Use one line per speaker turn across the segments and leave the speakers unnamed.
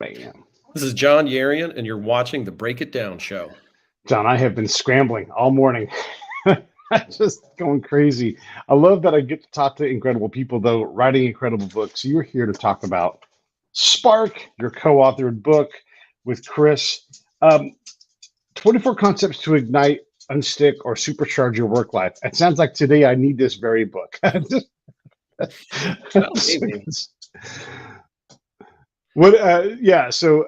Bam.
This is Jon Yarian, and you're watching the Break It Down show.
John, I have been scrambling all morning. Just going crazy. I love that I get to talk to incredible people, though, writing incredible books. You're here to talk about Spark, your co-authored book with Chris. 24 Concepts to Ignite, Unstick, or Supercharge Your Work Life. It sounds like today I need this very book.
Well, maybe.
So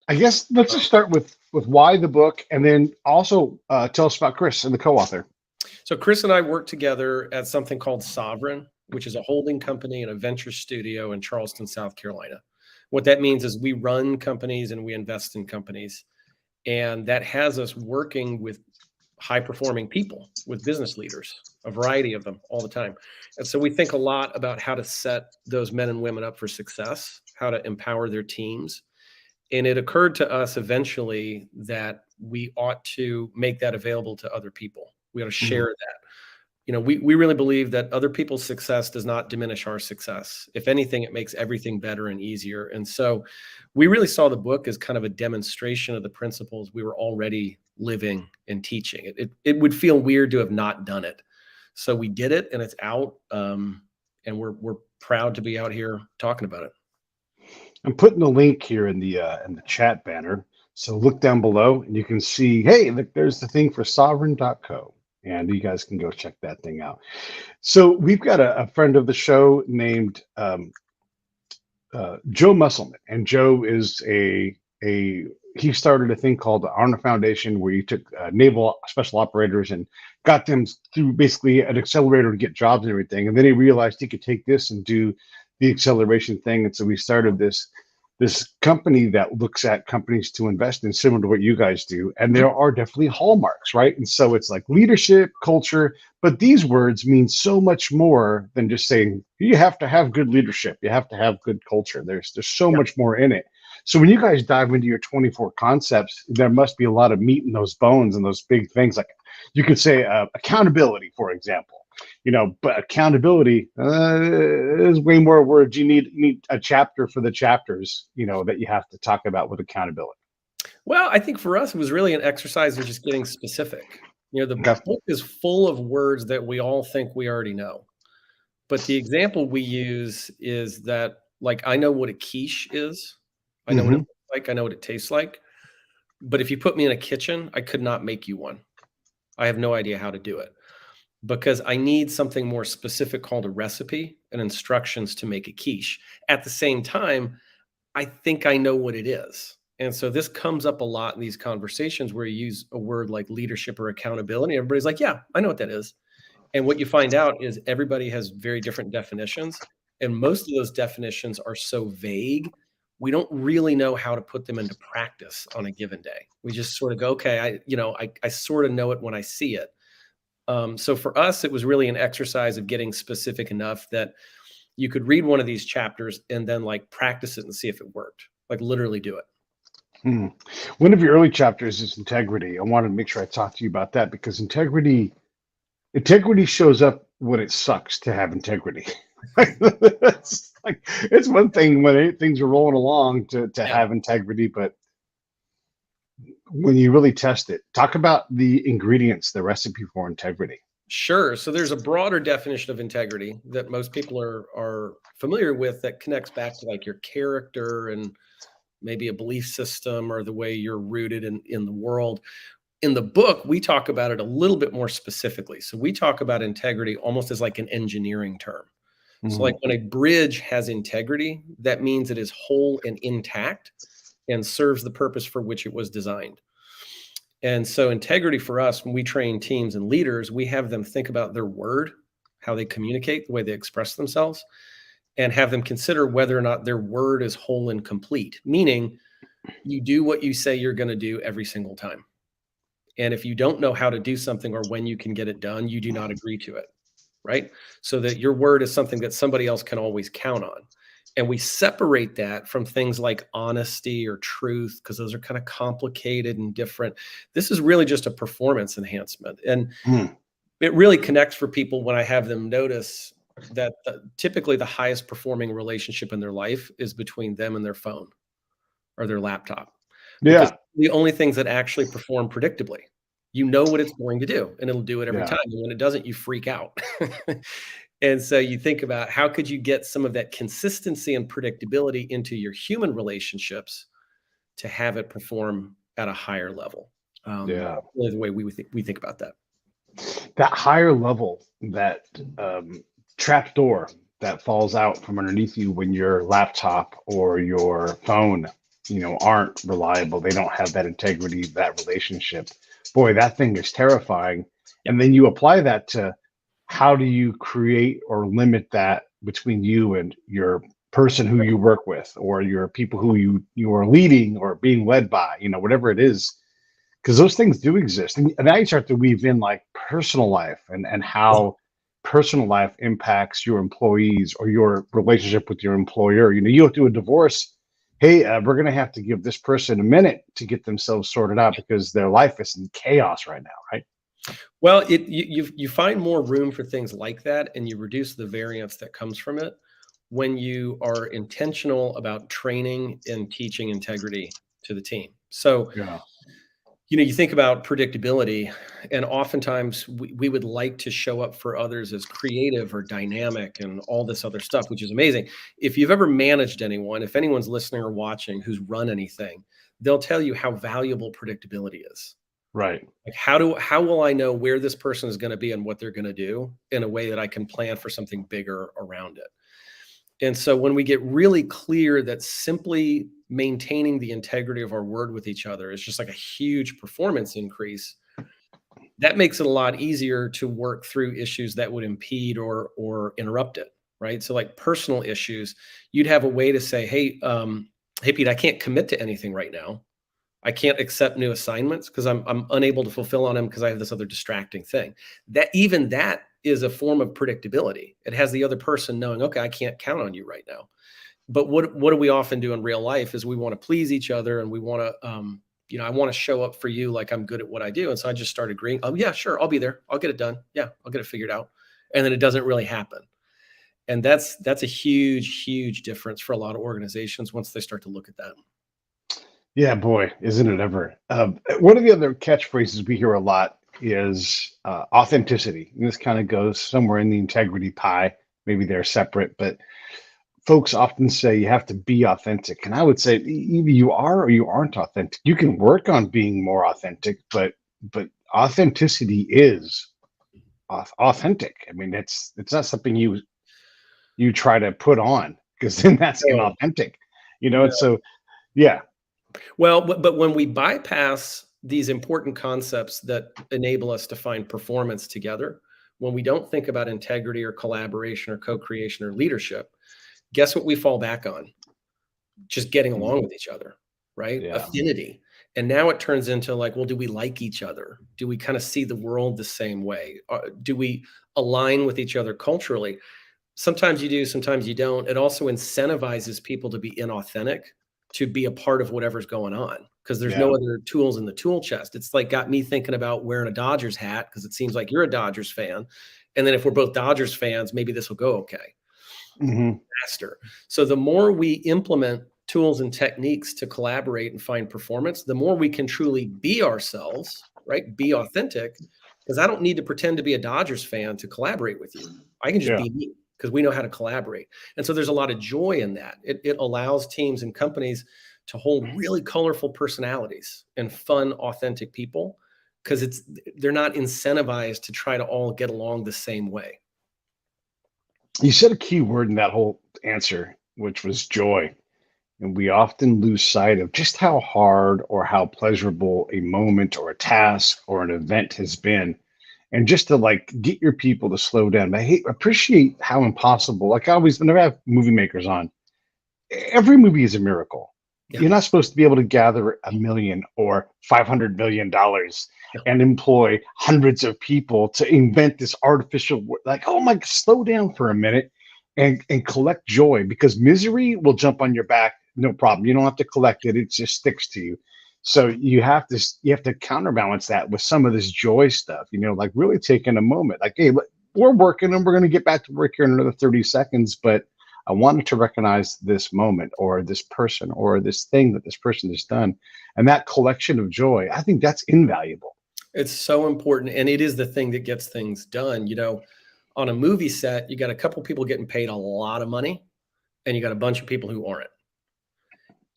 I guess let's just start with why the book, and then also tell us about Chris and the co-author.
So Chris and I work together at something called Sovereign, which is a holding company and a venture studio in Charleston, South Carolina. What that means is we run companies and we invest in companies. And that has us working with high-performing people, with business leaders, a variety of them all the time. And so we think a lot about how to set those men and women up for success, how to empower their teams. And it occurred to us eventually that we ought to make that available to other people. We ought to share that. You know, we really believe that other people's success does not diminish our success. If anything, it makes everything better and easier. And so we really saw the book as kind of a demonstration of the principles we were already living and teaching. It would feel weird to have not done it. So we did it, and it's out, and we're proud to be out here talking about it.
I'm putting the link here in the chat banner. So look down below, and you can see, hey, look, there's the thing for sovereign.co. And you guys can go check that thing out. So we've got a friend of the show named Joe Musselman. And Joe is he started a thing called the Honor Foundation, where you took naval special operators and got them through basically an accelerator to get jobs and everything. And then he realized he could take this and do the acceleration thing. And so we started this company that looks at companies to invest in, similar to what you guys do. And there are definitely hallmarks, right? And so it's like leadership, culture, but these words mean so much more than just saying you have to have good leadership. You have to have good culture. There's so much more in it. So when you guys dive into your 24 concepts, there must be a lot of meat in those bones and those big things. Like you could say accountability, for example. You know, but accountability is way more words. You need a chapter for the chapters, you know, that you have to talk about with accountability.
Well, I think for us, it was really an exercise in just getting specific. You know, the book is full of words that we all think we already know. But the example we use is that, like, I know what a quiche is. I know what it looks like. I know what it tastes like. But if you put me in a kitchen, I could not make you one. I have no idea how to do it, because I need something more specific called a recipe and instructions to make a quiche. At the same time, I think I know what it is. And so this comes up a lot in these conversations where you use a word like leadership or accountability. Everybody's like, yeah, I know what that is. And what you find out is everybody has very different definitions. And most of those definitions are so vague, we don't really know how to put them into practice on a given day. We just sort of go, okay, I sort of know it when I see it. So for us, it was really an exercise of getting specific enough that you could read one of these chapters and then like practice it and see if it worked, like literally do it.
One of your early chapters is integrity. I wanted to make sure I talked to you about that, because integrity shows up when it sucks to have integrity. It's one thing when things are rolling along to have integrity, but when you really test it, talk about the ingredients, the recipe for integrity.
Sure. So there's a broader definition of integrity that most people are familiar with that connects back to like your character and maybe a belief system or the way you're rooted in the world. In the book, we talk about it a little bit more specifically. So we talk about integrity almost as like an engineering term. So like when a bridge has integrity, that means it is whole and intact and serves the purpose for which it was designed. And so integrity for us, when we train teams and leaders, we have them think about their word, how they communicate, the way they express themselves, and have them consider whether or not their word is whole and complete, meaning you do what you say you're going to do every single time. And if you don't know how to do something or when you can get it done, you do not agree to it, right? So that your word is something that somebody else can always count on. And we separate that from things like honesty or truth, because those are kind of complicated and different. This is really just a performance enhancement. And it really connects for people when I have them notice that typically the highest performing relationship in their life is between them and their phone or their laptop, because
Yeah.
the only things that actually perform predictably. You know what it's going to do, and it'll do it every
Yeah.
time. And when it doesn't, you freak out. And so you think about how could you get some of that consistency and predictability into your human relationships to have it perform at a higher level.
Yeah.
That's really the way we think about that.
That higher level, that trap door that falls out from underneath you when your laptop or your phone, aren't reliable. They don't have that integrity, that relationship. Boy, that thing is terrifying.
Yep.
And then you apply that to how do you create or limit that between you and your person who you work with, or your people who you are leading or being led by, whatever it is, because those things do exist. And now you start to weave in like personal life and how personal life impacts your employees or your relationship with your employer. You go through a divorce. Hey, we're going to have to give this person a minute to get themselves sorted out because their life is in chaos right now, right?
Well, you find more room for things like that, and you reduce the variance that comes from it when you are intentional about training and teaching integrity to the team. So,
Yeah.
you think about predictability, and oftentimes we would like to show up for others as creative or dynamic and all this other stuff, which is amazing. If you've ever managed anyone, if anyone's listening or watching who's run anything, they'll tell you how valuable predictability is.
Right.
Like how will I know where this person is going to be and what they're going to do in a way that I can plan for something bigger around it? And so when we get really clear that simply maintaining the integrity of our word with each other is just like a huge performance increase, that makes it a lot easier to work through issues that would impede or interrupt it, right? So like personal issues, you'd have a way to say, hey, Pete, I can't commit to anything right now. I can't accept new assignments because I'm unable to fulfill on them because I have this other distracting thing. That is a form of predictability. It has the other person knowing, okay, I can't count on you right now. But what do we often do in real life is we want to please each other, and we want to, I want to show up for you like I'm good at what I do. And so I just start agreeing, oh yeah, sure, I'll be there. I'll get it done. Yeah, I'll get it figured out. And then it doesn't really happen. And that's a huge, huge difference for a lot of organizations once they start to look at that.
Yeah, boy, isn't it ever? One of the other catchphrases we hear a lot is authenticity. And this kind of goes somewhere in the integrity pie. Maybe they're separate, but folks often say you have to be authentic. And I would say either you are or you aren't authentic. You can work on being more authentic, but authenticity is authentic. I mean, it's not something you try to put on, because then that's inauthentic. And so, yeah.
Well, but when we bypass these important concepts that enable us to find performance together, when we don't think about integrity or collaboration or co-creation or leadership, guess what we fall back on? Just getting along with each other, right?
Yeah.
Affinity. And now it turns into like, well, do we like each other? Do we kind of see the world the same way? Do we align with each other culturally? Sometimes you do, sometimes you don't. It also incentivizes people to be inauthentic, to be a part of whatever's going on, because there's no other tools in the tool chest. It's like got me thinking about wearing a Dodgers hat because it seems like you're a Dodgers fan. And then if we're both Dodgers fans, maybe this will go okay. Faster. So the more we implement tools and techniques to collaborate and find performance, the more we can truly be ourselves, right? Be authentic, because I don't need to pretend to be a Dodgers fan to collaborate with you. I can just be me, because we know how to collaborate. And so there's a lot of joy in that. It allows teams and companies to hold really colorful personalities and fun, authentic people, because they're not incentivized to try to all get along the same way.
You said a key word in that whole answer, which was joy. And we often lose sight of just how hard or how pleasurable a moment or a task or an event has been. And just to like get your people to slow down. I appreciate how impossible, like I always, whenever I have movie makers on, every movie is a miracle. Yeah. You're not supposed to be able to gather $1 million or $500 million and employ hundreds of people to invent this artificial, like, oh my, slow down for a minute and collect joy, because misery will jump on your back. No problem. You don't have to collect it. It just sticks to you. So you have to counterbalance that with some of this joy stuff, like really taking a moment, like, hey, we're working and we're going to get back to work here in another 30 seconds, but I wanted to recognize this moment or this person or this thing that this person has done. And that collection of joy, I think that's invaluable.
It's so important. And it is the thing that gets things done. On a movie set, you got a couple people getting paid a lot of money and you got a bunch of people who aren't.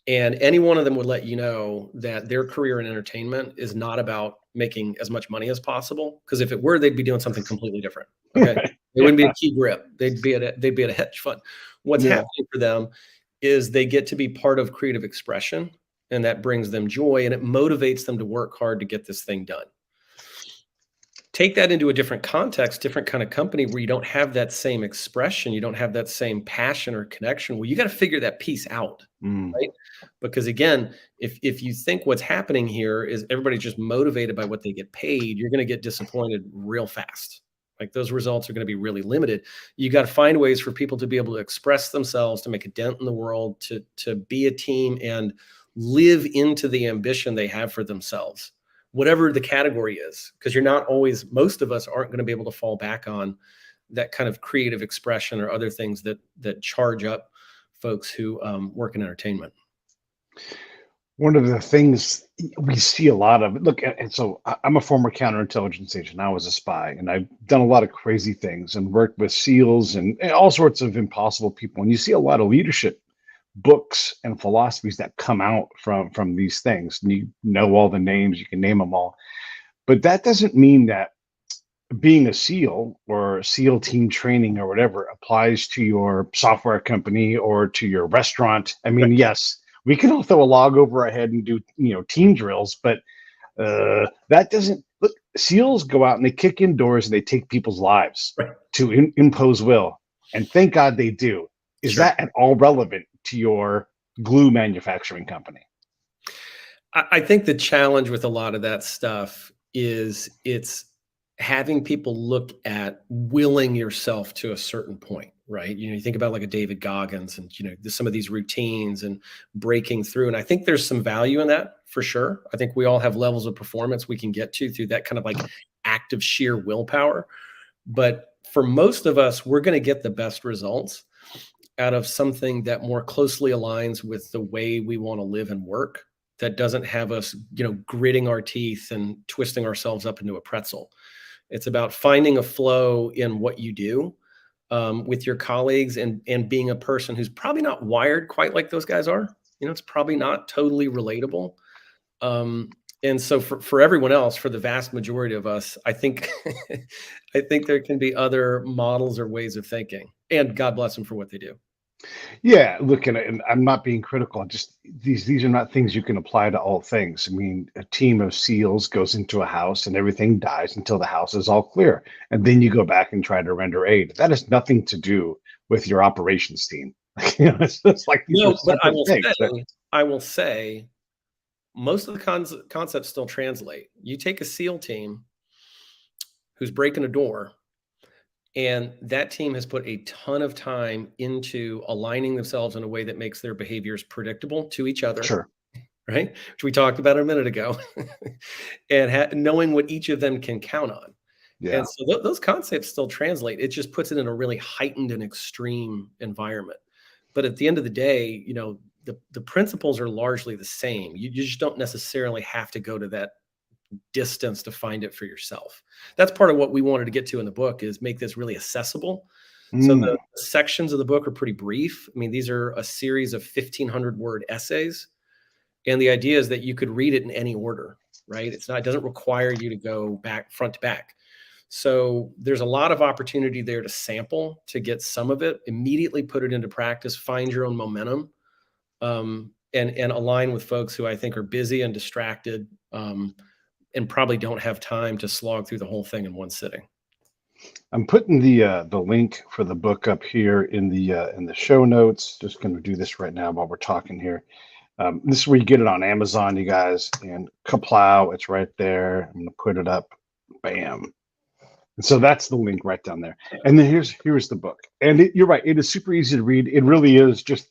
And any one of them would let you know that their career in entertainment is not about making as much money as possible. Because if it were, they'd be doing something completely different. Okay. It wouldn't be a key grip. They'd be at a hedge fund. What's happening for them is they get to be part of creative expression, and that brings them joy and it motivates them to work hard to get this thing done. Take that into a different context, different kind of company where you don't have that same expression, you don't have that same passion or connection. Well, you got to figure that piece out, right? Because again, if you think what's happening here is everybody's just motivated by what they get paid, you're going to get disappointed real fast. Like those results are going to be really limited. You got to find ways for people to be able to express themselves, to make a dent in the world, to be a team and live into the ambition they have for themselves, whatever the category is, because most of us aren't going to be able to fall back on that kind of creative expression or other things that charge up folks who work in entertainment.
One of the things we see a lot of, look, and so I'm a former counterintelligence agent. I was a spy, and I've done a lot of crazy things and worked with SEALs and all sorts of impossible people. And you see a lot of leadership books and philosophies that come out from these things. And you know all the names, you can name them all. But that doesn't mean that being a SEAL or SEAL team training or whatever applies to your software company or to your restaurant. I mean, yes, we can all throw a log over our head and do, team drills, but that doesn't look. SEALs go out and they kick in doors and they take people's lives to impose will. And thank God they do. Is that at all relevant to your glue manufacturing company?
I think the challenge with a lot of that stuff is it's having people look at willing yourself to a certain point, right? You think about like a David Goggins and, some of these routines and breaking through. And I think there's some value in that for sure. I think we all have levels of performance we can get to through that kind of like active sheer willpower. But for most of us, we're going to get the best results out of something that more closely aligns with the way we want to live and work, that doesn't have us, gritting our teeth and twisting ourselves up into a pretzel. It's about finding a flow in what you do with your colleagues and being a person who's probably not wired quite like those guys are. It's probably not totally relatable. And so for everyone else, for the vast majority of us, I think there can be other models or ways of thinking, and God bless them for what they do.
Yeah, look, and I'm not being critical. Just these are not things you can apply to all things. I mean, a team of SEALs goes into a house and everything dies until the house is all clear, and then you go back and try to render aid. That has nothing to do with your operations team. It's just like
but I will say, most of the concepts still translate. You take a SEAL team who's breaking a door, and that team has put a ton of time into aligning themselves in a way that makes their behaviors predictable to each other.
Sure.
Right? Which we talked about a minute ago. And knowing what each of them can count on. Yeah. And so those concepts still translate. It just puts it in a really heightened and extreme environment. But at the end of the day, the principles are largely the same. You just don't necessarily have to go to that distance to find it for yourself. That's part of what we wanted to get to in the book, is make this really accessible. So the sections of the book are pretty brief. I mean, these are a series of 1,500 word essays. And the idea is that you could read it in any order, right? It doesn't require you to go front to back. So there's a lot of opportunity there to sample, to get some of it, immediately put it into practice, find your own momentum, and align with folks who I think are busy and distracted, and probably don't have time to slog through the whole thing in one sitting.
I'm putting the link for the book up here in the show notes. Just going to do this right now while we're talking here. This is where you get it on Amazon, you guys, and kaplow, it's right there. I'm going to put it up. Bam. And so that's the link right down there. And then here's the book. And you're right. It is super easy to read. It really is. Just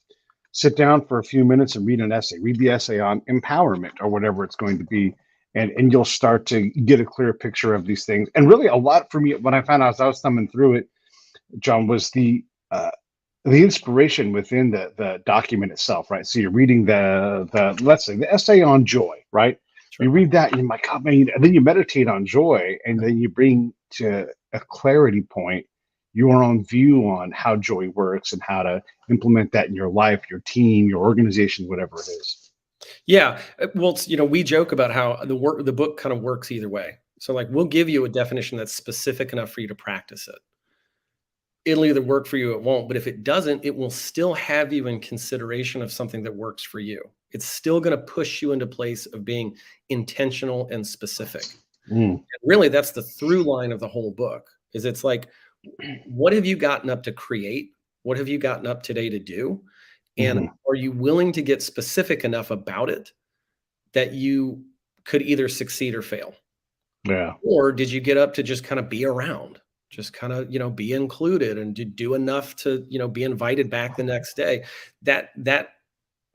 sit down for a few minutes and read an essay. Read the essay on empowerment or whatever it's going to be. and you'll start to get a clear picture of these things. And really, a lot for me when I found out as I was thumbing through it, John, was the inspiration within the document itself, right? So you're reading the let's say the essay on joy, right?
Sure.
You read that and you're like, oh man, and then you meditate on joy, and then you bring to a clarity point your own view on how joy works and how to implement that in your life, your team, your organization, whatever it is.
Yeah. Well, we joke about how the book kind of works either way. So like, we'll give you a definition that's specific enough for you to practice it. It'll either work for you, it won't. But if it doesn't, it will still have you in consideration of something that works for you. It's still going to push you into place of being intentional and specific. And really, that's the through line of the whole book. Is it's like, what have you gotten up to create? What have you gotten up today to do? And are you willing to get specific enough about it that you could either succeed or fail?
Yeah.
Or did you get up to just kind of be around? Just kind of, be included and do enough to, be invited back the next day. That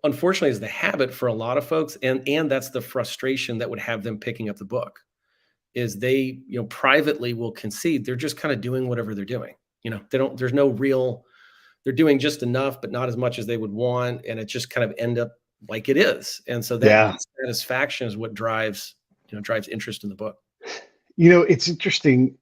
unfortunately is the habit for a lot of folks. And that's the frustration that would have them picking up the book, is they, privately will concede they're just kind of doing whatever they're doing. There's no real, they're doing just enough, but not as much as they would want. And it just kind of end up like it is. And so that satisfaction is what drives interest in the book.
It's interesting,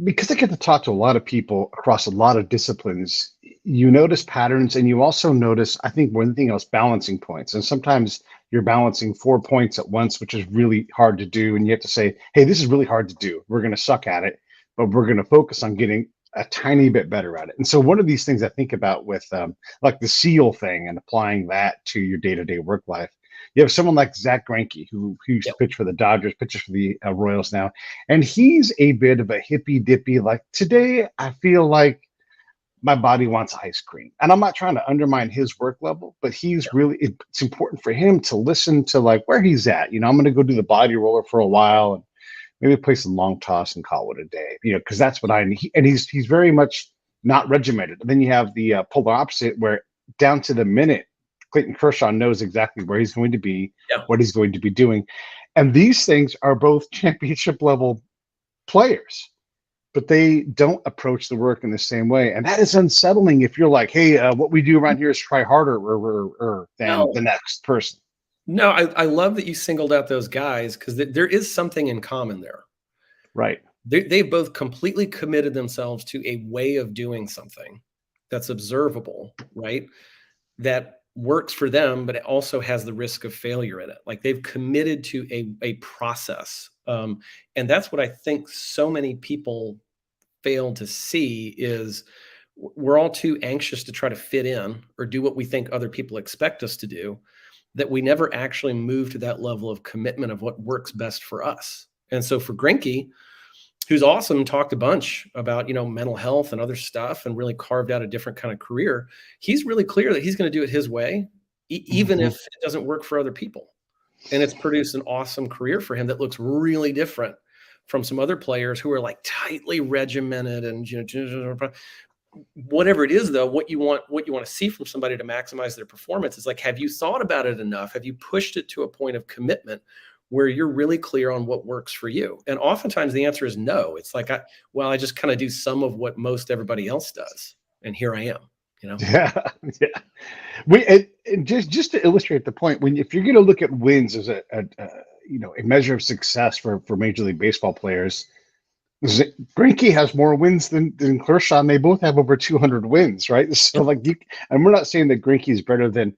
because I get to talk to a lot of people across a lot of disciplines. You notice patterns, and you also notice, I think one thing else, balancing points. And sometimes you're balancing 4 points at once, which is really hard to do. And you have to say, hey, this is really hard to do. We're going to suck at it, but we're going to focus on getting a tiny bit better at it. And so one of these things I think about with like the SEAL thing and applying that to your day-to-day work life. You have someone like Zach Greinke, who used to pitch for the Dodgers, pitches for the Royals now. And he's a bit of a hippy dippy, like, today I feel like my body wants ice cream. And I'm not trying to undermine his work level, but he's really, it's important for him to listen to like where he's at. I'm going to go do the body roller for a while and maybe play some long toss and call it a day, because that's what I need. And he's very much not regimented. And then you have the polar opposite, where down to the minute, Clayton Kershaw knows exactly where he's going to be, what he's going to be doing. And these things are both championship level players, but they don't approach the work in the same way. And that is unsettling if you're like, hey, what we do around here is try harder than the next person.
No, I love that you singled out those guys, because there is something in common there.
Right.
They've both completely committed themselves to a way of doing something that's observable, right? That works for them, but it also has the risk of failure in it. Like, they've committed to a process. And that's what I think so many people fail to see, is we're all too anxious to try to fit in or do what we think other people expect us to do, that we never actually move to that level of commitment of what works best for us. And so for Greinke, who's awesome, talked a bunch about, mental health and other stuff, and really carved out a different kind of career. He's really clear that he's going to do it his way, even if it doesn't work for other people. And it's produced an awesome career for him that looks really different from some other players who are like tightly regimented and, whatever it is, though, what you want to see from somebody to maximize their performance is like, have you thought about it enough? Have you pushed it to a point of commitment where you're really clear on what works for you? And oftentimes the answer is no. It's like, I just kind of do some of what most everybody else does. And here I am,
Yeah. And just to illustrate the point, if you're going to look at wins as a measure of success for Major League Baseball players, Greinke has more wins than Kershaw, and they both have over 200 wins, right? So and we're not saying that Greinke is better than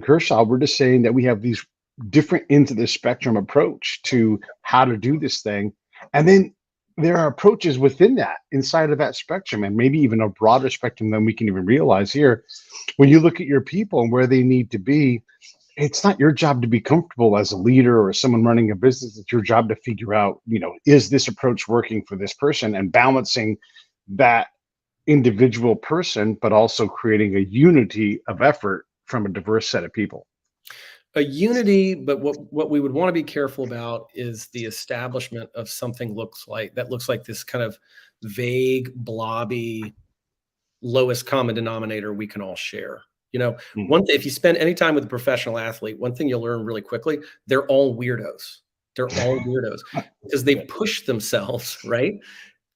Kershaw. We're just saying that we have these different ends of the spectrum approach to how to do this thing. And then there are approaches within that, inside of that spectrum, and maybe even a broader spectrum than we can even realize here. When you look at your people and where they need to be, it's not your job to be comfortable as a leader or someone running a business. It's your job to figure out, is this approach working for this person, and balancing that individual person, but also creating a unity of effort from a diverse set of people.
A unity, but what we would want to be careful about is the establishment of something looks like this kind of vague, blobby, lowest common denominator we can all share. One thing, if you spend any time with a professional athlete, one thing you'll learn really quickly, they're all weirdos. They're all weirdos because they push themselves, right,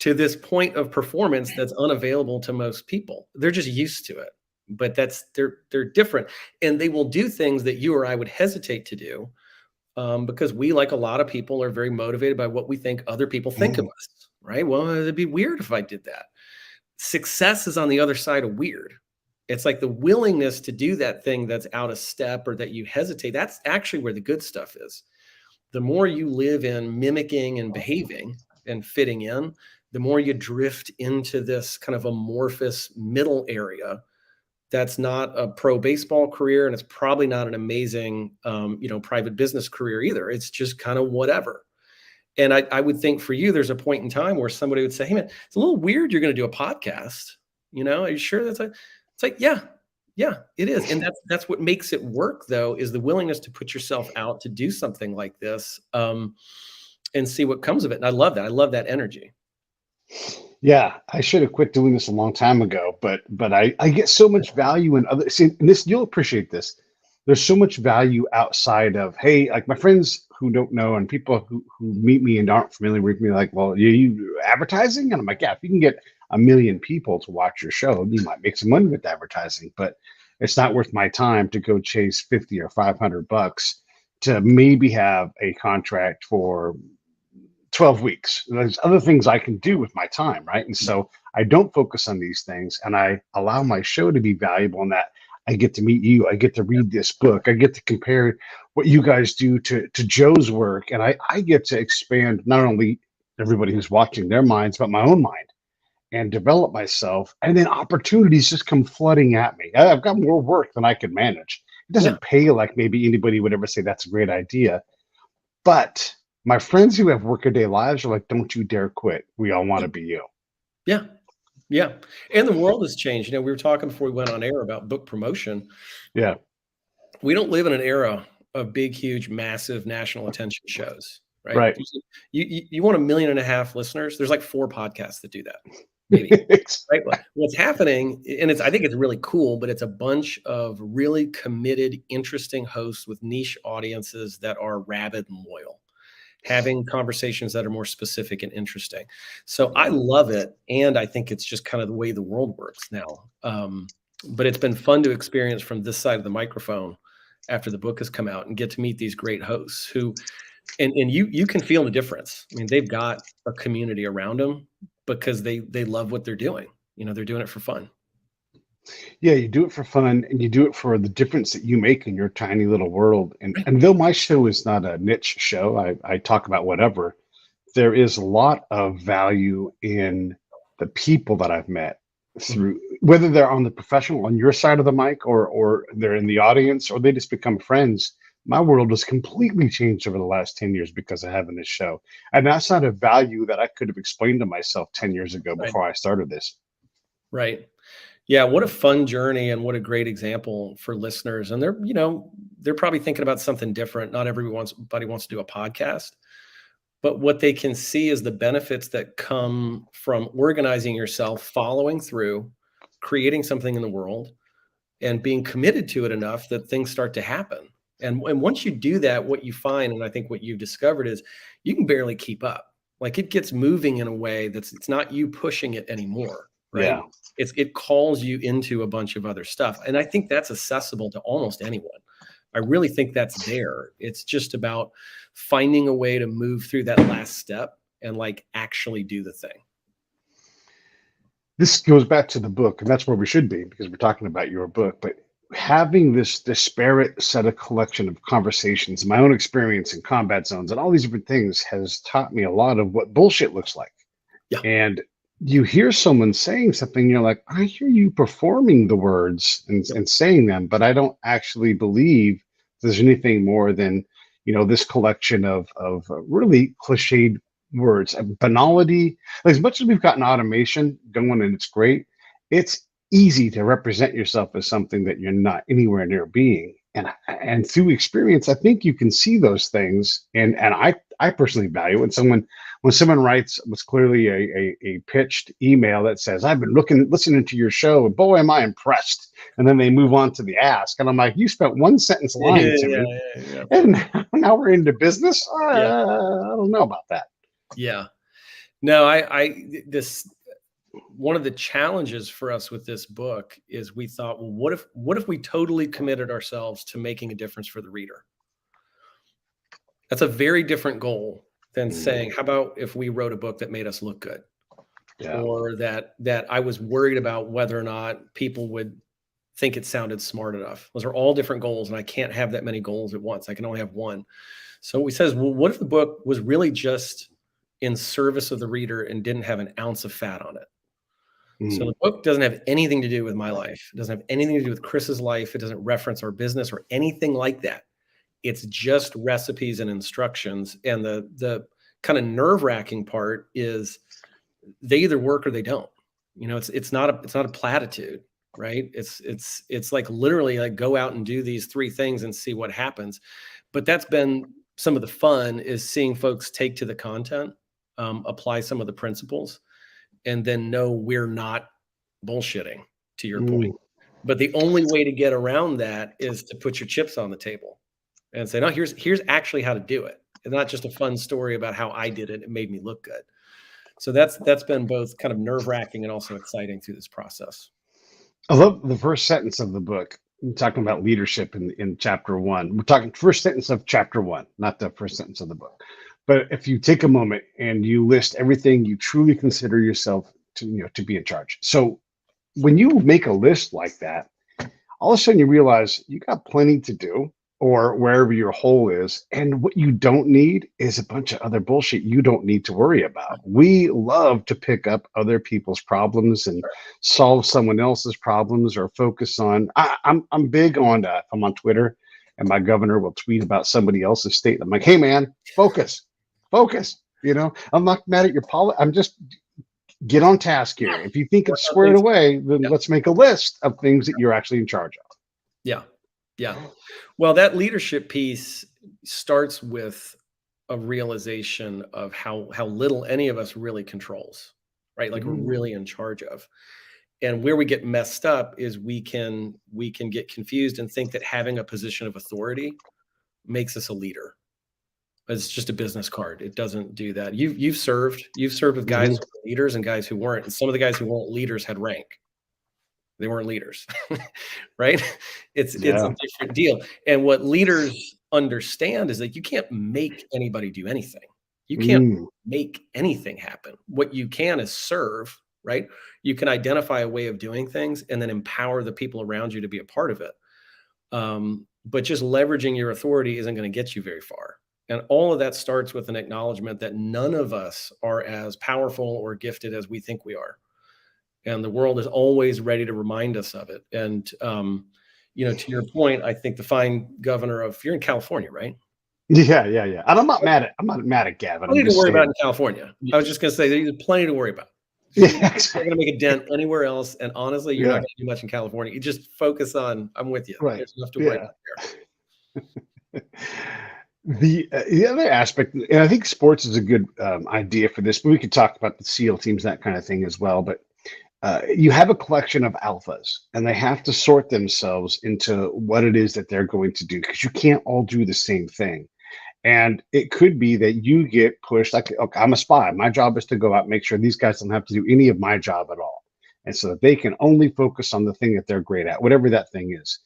to this point of performance that's unavailable to most people. They're just used to it, but they're different, and they will do things that you or I would hesitate to do, because we, like a lot of people, are very motivated by what we think other people think of us, right? Well, it'd be weird if I did that. Success is on the other side of weird. It's like the willingness to do that thing that's out of step or that you hesitate. That's actually where the good stuff is. The more you live in mimicking and behaving and fitting in, the more you drift into this kind of amorphous middle area that's not a pro baseball career, and it's probably not an amazing private business career either. It's just kind of whatever. And I would think for you, there's a point in time where somebody would say, hey man, it's a little weird you're going to do a podcast. Are you sure it's like, yeah, it is. And that's what makes it work, though, is the willingness to put yourself out to do something like this, and see what comes of it. And I love that. I love that energy.
Yeah, I should have quit doing this a long time ago, but I get so much value in other. See, and this, you'll appreciate this. There's so much value outside of, hey, like my friends who don't know and people who meet me and aren't familiar with me, like, well, you advertising? And I'm like, yeah, if you can get 1 million people to watch your show, you might make some money with advertising, but it's not worth my time to go chase 50 or $500 to maybe have a contract for 12 weeks. There's other things I can do with my time, right? And so I don't focus on these things, and I allow my show to be valuable in that I get to meet you, I get to read this book, I get to compare what you guys do to Joe's work, and I get to expand not only everybody who's watching their minds, but my own mind, and develop myself. And then opportunities just come flooding at me. I've got more work than I can manage. It doesn't pay like maybe anybody would ever say that's a great idea, but my friends who have workaday lives are like, don't you dare quit. We all want to be you.
Yeah. Yeah. And the world has changed. We were talking before we went on air about book promotion.
Yeah.
We don't live in an era of big, huge, massive national attention shows, right?
Right.
You want 1.5 million listeners. There's like 4 podcasts that do that. Maybe. Right? What's happening, and I think it's really cool, but it's a bunch of really committed, interesting hosts with niche audiences that are rabid and loyal, having conversations that are more specific and interesting. So I love it. And I think it's just kind of the way the world works now. But it's been fun to experience from this side of the microphone after the book has come out and get to meet these great hosts who, and you can feel the difference. I mean, they've got a community around them because they love what they're doing. They're doing it for fun.
Yeah, you do it for fun, and you do it for the difference that you make in your tiny little world. And though my show is not a niche show, I talk about whatever, there is a lot of value in the people that I've met through, whether they're on the professional, on your side of the mic, or they're in the audience, or they just become friends. My world has completely changed over the last 10 years because of having this show. And that's not a value that I could have explained to myself 10 years ago before I started this.
Right. Yeah, what a fun journey, and what a great example for listeners. And they're probably thinking about something different. Not everybody wants to do a podcast, but what they can see is the benefits that come from organizing yourself, following through, creating something in the world, and being committed to it enough that things start to happen. And once you do that, what you find, and I think what you've discovered, is you can barely keep up. Like, it gets moving in a way it's not you pushing it anymore. Right.
Yeah.
It calls you into a bunch of other stuff. And I think that's accessible to almost anyone. I really think that's there. It's just about finding a way to move through that last step and actually do the thing.
This goes back to the book, and that's where we should be, because we're talking about your book. But having this disparate set of collection of conversations, my own experience in combat zones and all these different things has taught me a lot of what bullshit looks like.
Yeah.
And you hear someone saying something, you're like, I hear you performing the words and saying them, but I don't actually believe there's anything more than, this collection of really cliched words. Banality. As much as we've gotten automation going and it's great, it's easy to represent yourself as something that you're not anywhere near being. And through experience, I think you can see those things. And I personally value. When someone writes what's clearly a pitched email that says, "I've been listening to your show, and boy, am I impressed," and then they move on to the ask, and I'm like, "You spent one sentence lying to me, and now we're into business." I don't know about that.
Yeah. No, this one of the challenges for us with this book is we thought, well, what if we totally committed ourselves to making a difference for the reader? That's a very different goal than saying, how about if we wrote a book that made us look good? Yeah. Or that I was worried about whether or not people would think it sounded smart enough. Those are all different goals, and I can't have that many goals at once. I can only have one. So we says, well, what if the book was really just in service of the reader and didn't have an ounce of fat on it? So the book doesn't have anything to do with my life. It doesn't have anything to do with Chris's life. It doesn't reference our business or anything like that. It's just recipes and instructions. And the kind of nerve-wracking part is they either work or they don't. It's not a platitude, right? It's like literally like go out and do these 3 things and see what happens. But that's been some of the fun, is seeing folks take to the content, apply some of the principles, and then know we're not bullshitting, to your point. But the only way to get around that is to put your chips on the table and say, no, here's actually how to do it. It's not just a fun story about how I did it. It made me look good. So that's been both kind of nerve-wracking and also exciting through this process.
I love the first sentence of the book. We're talking about leadership in chapter 1. We're talking first sentence of chapter 1, not the first sentence of the book. But if you take a moment and you list everything you truly consider yourself to be in charge. So when you make a list like that, all of a sudden you realize you got plenty to do, or wherever your hole is. And what you don't need is a bunch of other bullshit you don't need to worry about. We love to pick up other people's problems and solve someone else's problems, or focus on, I'm big on, I'm on Twitter and my governor will tweet about somebody else's state. I'm like, hey man, focus. I'm not mad at your I'm just, get on task here. If you think it's squared away, then let's make a list of things that you're actually in charge of.
Yeah. Yeah. Well, that leadership piece starts with a realization of how little any of us really controls, right? Like we're really in charge of. And where we get messed up is we can get confused and think that having a position of authority makes us a leader. It's just a business card. It doesn't do that. You've served with guys who were leaders and guys who weren't. And some of the guys who weren't leaders had rank. They weren't leaders, right? It's a different deal. And what leaders understand is that you can't make anybody do anything. You can't make anything happen. What you can is serve, right? You can identify a way of doing things and then empower the people around you to be a part of it. But just leveraging your authority isn't going to get you very far. And all of that starts with an acknowledgement that none of us are as powerful or gifted as we think we are. And the world is always ready to remind us of it. And, to your point, I think the fine governor of, you're in California, right?
Yeah. And I'm not mad at Gavin.
Plenty to worry about in California. I was just going to say there's plenty to worry about. You're not going to make a dent anywhere else. And honestly, you're not going to do much in California. You just focus on, I'm with you.
Right.
There's enough to worry about there.
The other aspect, and I think sports is a good idea for this, but we could talk about the SEAL teams, that kind of thing as well. But you have a collection of alphas, and they have to sort themselves into what it is that they're going to do, because you can't all do the same thing. And it could be that you get pushed like, okay, I'm a spy. My job is to go out and make sure these guys don't have to do any of my job at all. And so that they can only focus on the thing that they're great at, whatever that thing is.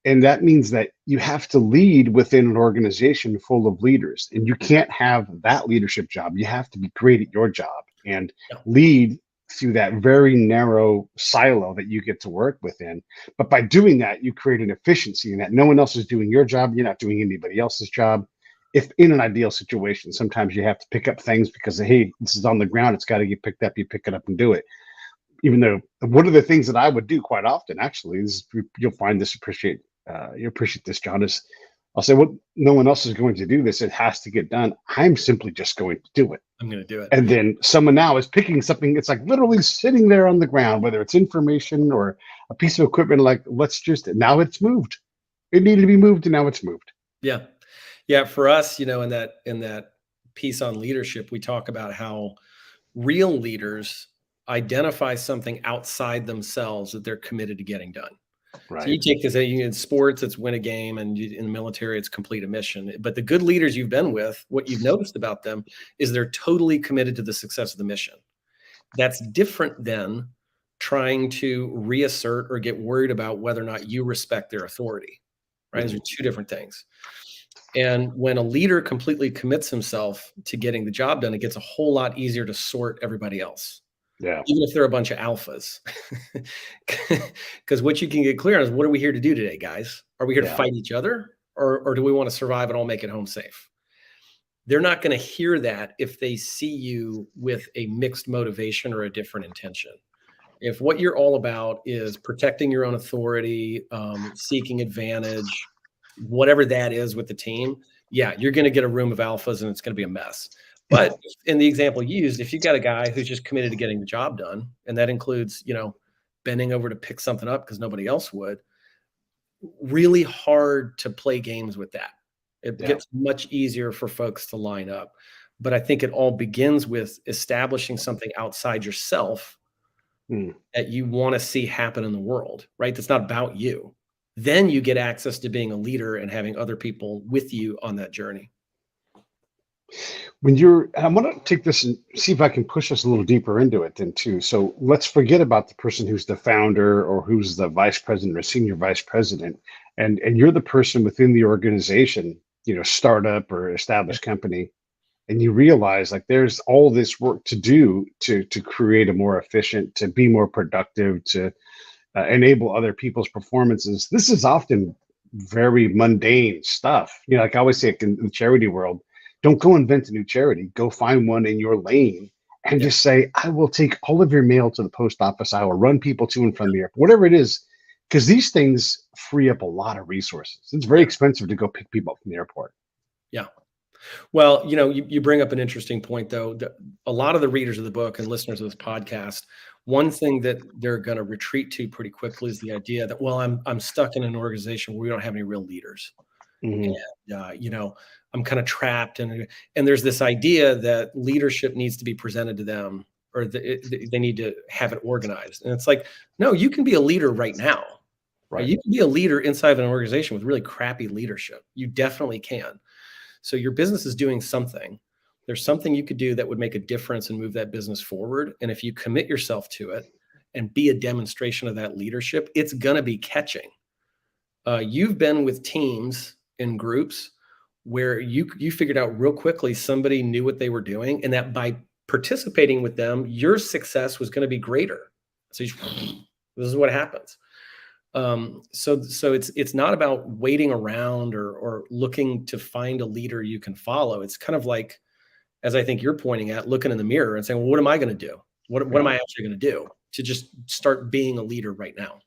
And that means that you have to lead within an organization full of leaders, and you can't have that leadership job. You have to be great at your job and lead through that very narrow silo that you get to work within. But by doing that, you create an efficiency in that no one else is doing your job. You're not doing anybody else's job. If in an ideal situation, sometimes you have to pick up things because, hey, this is on the ground. It's got to get picked up. You pick it up and do it. Even though one of the things that I would do quite often, actually, is you'll find this you appreciate this, John, is I'll say, well, no one else is going to do this. It has to get done. I'm simply just going to do it.
I'm going to do it.
And then someone now is picking something. It's like literally sitting there on the ground, whether it's information or a piece of equipment, like now it's moved. It needed to be moved and now it's moved.
Yeah. Yeah. For us, in that piece on leadership, we talk about how real leaders identify something outside themselves that they're committed to getting done. So you
Right.
take this in sports, it's win a game, and in the military, it's complete a mission. But the good leaders you've been with, what you've noticed about them is they're totally committed to the success of the mission. That's different than trying to reassert or get worried about whether or not you respect their authority, right? Those are two different things. And when a leader completely commits himself to getting the job done, it gets a whole lot easier to sort everybody else.
Yeah.
Even if they're a bunch of alphas. Because what you can get clear on is, what are we here to do today, guys? Are we here to fight each other, or do we want to survive and all make it home safe? They're not going to hear that if they see you with a mixed motivation or a different intention. If what you're all about is protecting your own authority, seeking advantage, whatever that is with the team, yeah, you're going to get a room of alphas and it's going to be a mess. But in the example you used, if you've got a guy who's just committed to getting the job done, and that includes, bending over to pick something up because nobody else would, really hard to play games with that. It gets much easier for folks to line up. But I think it all begins with establishing something outside yourself that you want to see happen in the world, right? That's not about you. Then you get access to being a leader and having other people with you on that journey.
I want to take this and see if I can push us a little deeper into it then too. So let's forget about the person who's the founder or who's the vice president or senior vice president. And you're the person within the organization, startup or established company. And you realize like there's all this work to do to create a more efficient, to be more productive, to enable other people's performances. This is often very mundane stuff. Like I always say in the charity world, don't go invent a new charity. Go find one in your lane and just say, I will take all of your mail to the post office. I will run people to and from the airport, whatever it is, because these things free up a lot of resources. It's very expensive to go pick people up from the airport.
Yeah. Well, you bring up an interesting point, though. A lot of the readers of the book and listeners of this podcast, one thing that they're going to retreat to pretty quickly is the idea that, well, I'm stuck in an organization where we don't have any real leaders. And, I'm kind of trapped. And there's this idea that leadership needs to be presented to them, or they need to have it organized. And it's like, no, you can be a leader right now. Right? You can be a leader inside of an organization with really crappy leadership. You definitely can. So your business is doing something. There's something you could do that would make a difference and move that business forward. And if you commit yourself to it and be a demonstration of that leadership, it's going to be catching. You've been with teams and groups where you figured out real quickly somebody knew what they were doing, and that by participating with them, your success was going to be greater. So this is what happens. So it's not about waiting around or looking to find a leader you can follow. It's kind of like, as I think you're pointing at, looking in the mirror and saying, well, what am I going to do? What am I actually going to do to just start being a leader right now?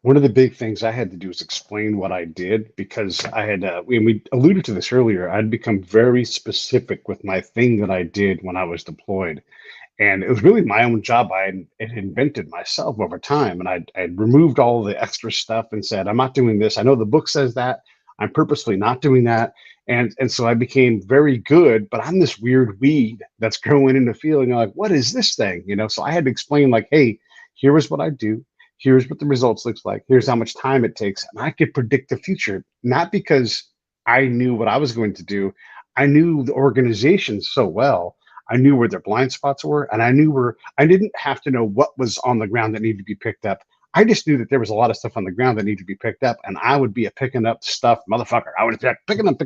One of the big things I had to do is explain what I did, because I had, we alluded to this earlier, I'd become very specific with my thing that I did when I was deployed. And it was really my own job. I had invented myself over time, and I'd removed all the extra stuff and said, I'm not doing this. I know the book says that. I'm purposely not doing that. And so I became very good, but I'm this weird weed that's growing in the field. And you're like, what is this thing? So I had to explain like, hey, here is what I do. Here's what the results looks like. Here's how much time it takes. And I could predict the future, not because I knew what I was going to do. I knew the organization so well. I knew where their blind spots were, and I didn't have to know what was on the ground that needed to be picked up. I just knew that there was a lot of stuff on the ground that needed to be picked up, and I would be a picking up stuff motherfucker. I would be picking up.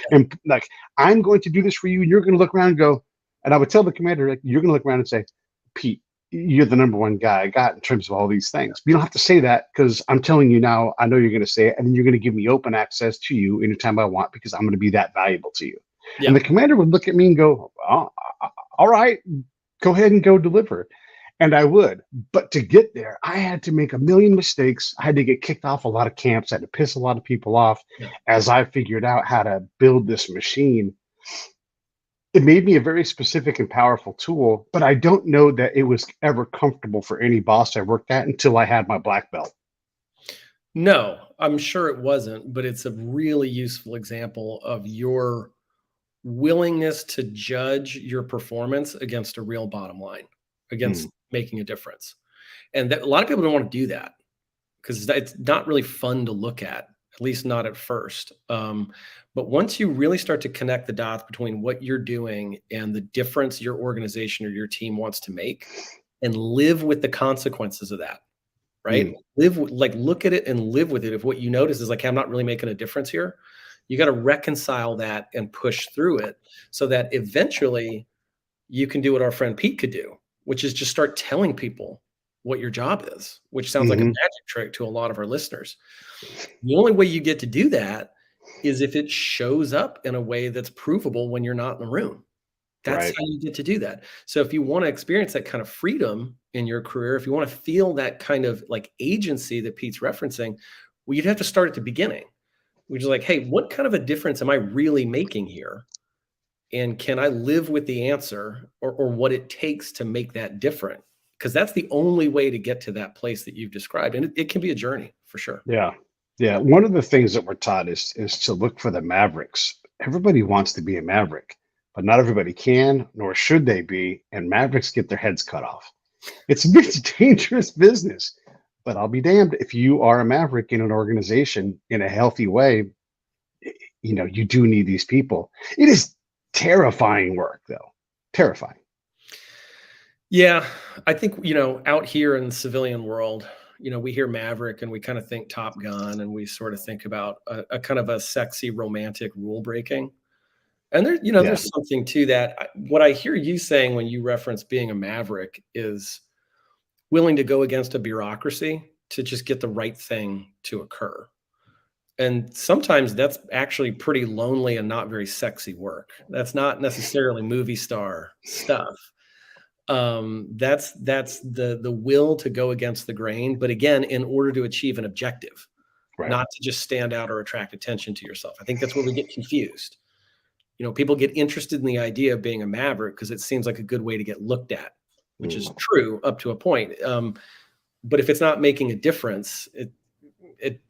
And like, I'm going to do this for you. You're going to look around and go, and I would tell the commander, like, you're going to look around and say, Pete, you're the number one guy I got in terms of all these things. But you don't have to say that, because I'm telling you now, I know you're going to say it, and then you're going to give me open access to you anytime I want, because I'm going to be that valuable to you. Yeah. And the commander would look at me and go, oh, all right, go ahead and go deliver. And I would. But to get there, I had to make a million mistakes. I had to get kicked off a lot of camps. I had to piss a lot of people off as I figured out how to build this machine. It made me a very specific and powerful tool, but I don't know that it was ever comfortable for any boss I worked at until I had my black belt.
No, I'm sure it wasn't, but it's a really useful example of your willingness to judge your performance against a real bottom line, against making a difference. And that, a lot of people don't want to do that because it's not really fun to look at least not at first. But once you really start to connect the dots between what you're doing and the difference your organization or your team wants to make, and live with the consequences of that, right? Look at it and live with it. If what you notice is like, hey, I'm not really making a difference here, you got to reconcile that and push through it so that eventually you can do what our friend Pete could do, which is just start telling people what your job is, which sounds like a magic trick to a lot of our listeners. The only way you get to do that is if it shows up in a way that's provable when you're not in the room. That's how you get to do that. So if you want to experience that kind of freedom in your career, if you want to feel that kind of like agency that Pete's referencing, well, you'd have to start at the beginning, which is like, hey, what kind of a difference am I really making here? And can I live with the answer or what it takes to make that different? Because that's the only way to get to that place that you've described. And it can be a journey for sure.
Yeah. Yeah. One of the things that we're taught is to look for the mavericks. Everybody wants to be a maverick, but not everybody can, nor should they be. And mavericks get their heads cut off. It's a dangerous business, but I'll be damned if you are a maverick in an organization in a healthy way. You know, you do need these people. It is terrifying work, though. Terrifying.
Yeah, I think, out here in the civilian world, we hear Maverick and we kind of think Top Gun, and we sort of think about a kind of a sexy romantic rule breaking. And there, there's something to that. What I hear you saying when you reference being a maverick is willing to go against a bureaucracy to just get the right thing to occur. And sometimes that's actually pretty lonely and not very sexy work. That's not necessarily movie star stuff. That's the will to go against the grain, but again, in order to achieve an objective, not to just stand out or attract attention to yourself. I think that's where we get confused. People get interested in the idea of being a maverick because it seems like a good way to get looked at, which is true up to a point. But if it's not making a difference,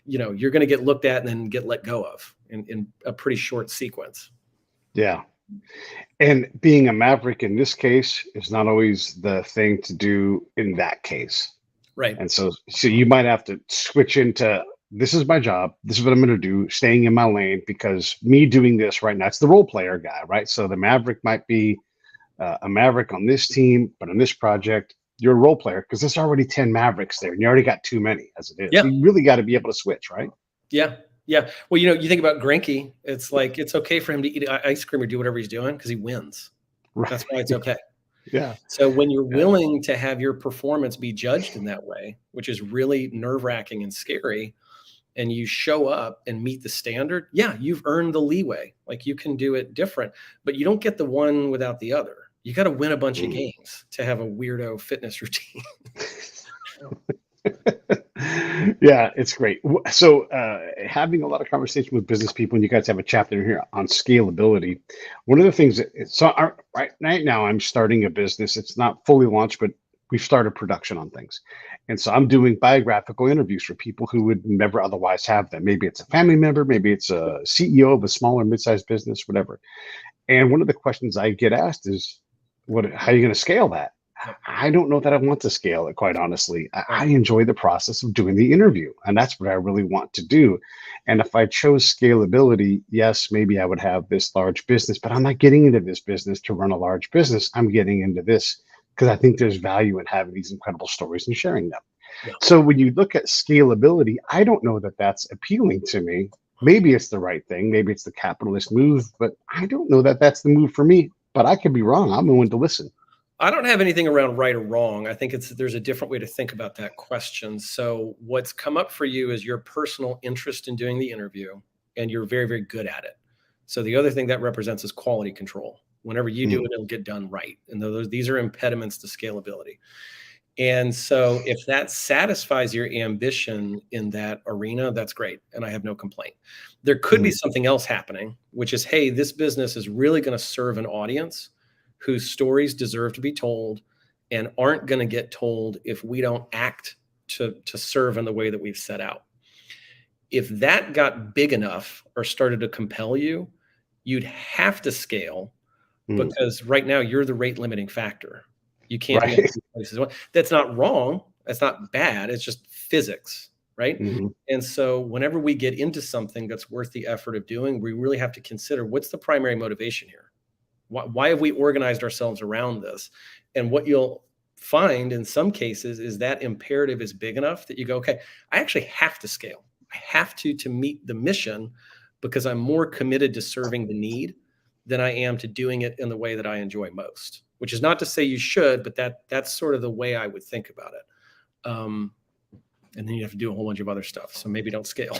you're going to get looked at and then get let go of in a pretty short sequence.
Yeah. And being a maverick in this case is not always the thing to do in that case.
Right.
And so you might have to switch into, this is my job. This is what I'm going to do, staying in my lane, because me doing this right now, it's the role player guy, right? So the maverick might be a maverick on this team, but on this project, you're a role player because there's already 10 mavericks there and you already got too many as it is.
Yeah.
So you really got to be able to switch, right?
Yeah. Yeah. Well, you think about Grinke, it's like, it's okay for him to eat ice cream or do whatever he's doing because he wins. Right. That's why it's okay.
Yeah.
So when you're willing to have your performance be judged in that way, which is really nerve-wracking and scary, and you show up and meet the standard, you've earned the leeway. Like you can do it different, but you don't get the one without the other. You got to win a bunch of games to have a weirdo fitness routine.
Yeah, it's great. So having a lot of conversation with business people, and you guys have a chapter here on scalability. One of the things right now I'm starting a business. It's not fully launched, but we've started production on things. And so I'm doing biographical interviews for people who would never otherwise have them. Maybe it's a family member, maybe it's a CEO of a smaller mid-sized business, whatever. And one of the questions I get asked is, how are you going to scale that? I don't know that I want to scale it, quite honestly. I enjoy the process of doing the interview, and that's what I really want to do. And if I chose scalability, yes, maybe I would have this large business, but I'm not getting into this business to run a large business. I'm getting into this because I think there's value in having these incredible stories and sharing them. Yeah. So when you look at scalability, I don't know that that's appealing to me. Maybe it's the right thing. Maybe it's the capitalist move, but I don't know that that's the move for me. But I could be wrong. I'm willing to listen.
I don't have anything around right or wrong. I think there's a different way to think about that question. So what's come up for you is your personal interest in doing the interview, and you're very, very good at it. So the other thing that represents is quality control. Whenever you do it, it'll get done right. And these are impediments to scalability. And so if that satisfies your ambition in that arena, that's great. And I have no complaint. There could be something else happening, which is, hey, this business is really going to serve an audience whose stories deserve to be told and aren't going to get told if we don't act to serve in the way that we've set out. If that got big enough or started to compel you, you'd have to scale
Mm.
because right now you're the rate limiting factor. You can't
Right.
get places. That's not wrong. That's not bad. It's just physics, right?
Hmm.
And so whenever we get into something that's worth the effort of doing, we really have to consider what's the primary motivation here? Why have we organized ourselves around this? And what you'll find in some cases is that imperative is big enough that you go, okay, I actually have to scale. I have to meet the mission because I'm more committed to serving the need than I am to doing it in the way that I enjoy most, which is not to say you should, but that's sort of the way I would think about it. And then you have to do a whole bunch of other stuff. So maybe don't scale.